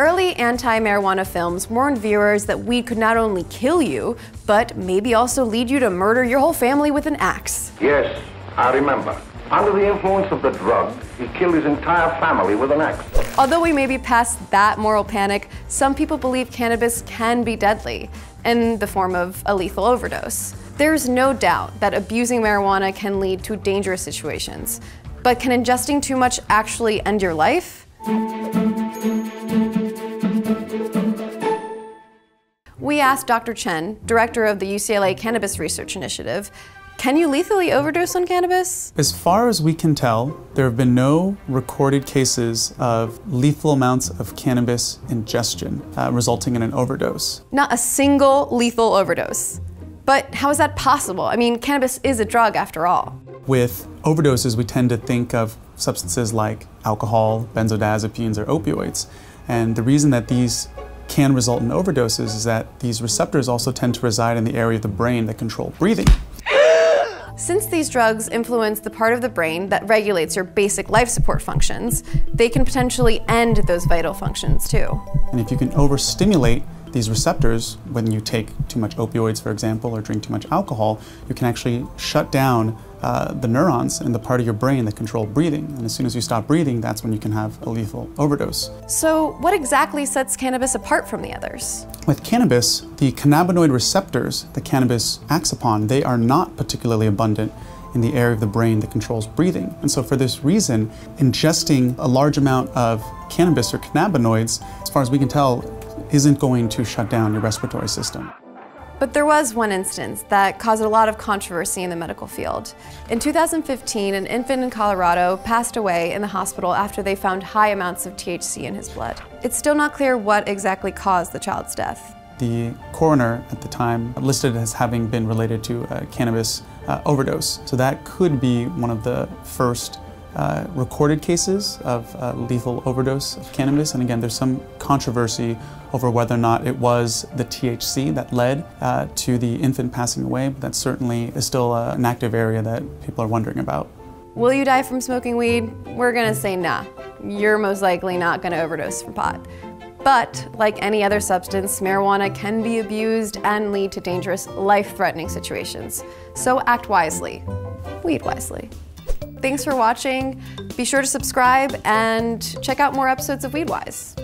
Early anti-marijuana films warned viewers that weed could not only kill you, but maybe also lead you to murder your whole family with an axe. Yes, I remember. Under the influence of the drug, he killed his entire family with an axe. Although we may be past that moral panic, some people believe cannabis can be deadly in the form of a lethal overdose. There's no doubt that abusing marijuana can lead to dangerous situations, but can ingesting too much actually end your life? We asked Dr. Chen, director of the UCLA Cannabis Research Initiative, can you lethally overdose on cannabis? As far as we can tell, there have been no recorded cases of lethal amounts of cannabis ingestion resulting in an overdose. Not a single lethal overdose. But how is that possible? I mean, cannabis is a drug after all. With overdoses, we tend to think of substances like alcohol, benzodiazepines, or opioids. And the reason that these can result in overdoses is that these receptors also tend to reside in the area of the brain that control breathing. Since these drugs influence the part of the brain that regulates your basic life support functions, they can potentially end those vital functions too. And if you can overstimulate these receptors, when you take too much opioids, for example, or drink too much alcohol, you can actually shut down the neurons in the part of your brain that control breathing. And as soon as you stop breathing, that's when you can have a lethal overdose. So what exactly sets cannabis apart from the others? With cannabis, the cannabinoid receptors that cannabis acts upon, they are not particularly abundant in the area of the brain that controls breathing. And so for this reason, ingesting a large amount of cannabis or cannabinoids, as far as we can tell, isn't going to shut down your respiratory system. But there was one instance that caused a lot of controversy in the medical field. In 2015, an infant in Colorado passed away in the hospital after they found high amounts of THC in his blood. It's still not clear what exactly caused the child's death. The coroner at the time listed it as having been related to a cannabis overdose. So that could be one of the first recorded cases of lethal overdose of cannabis. And again, there's some controversy over whether or not it was the THC that led to the infant passing away, but that certainly is still an active area that people are wondering about. Will you die from smoking weed? We're gonna say nah. You're most likely not gonna overdose from pot. But like any other substance, marijuana can be abused and lead to dangerous, life-threatening situations. So act wisely, weed wisely. Thanks for watching. Be sure to subscribe and check out more episodes of Weedwise.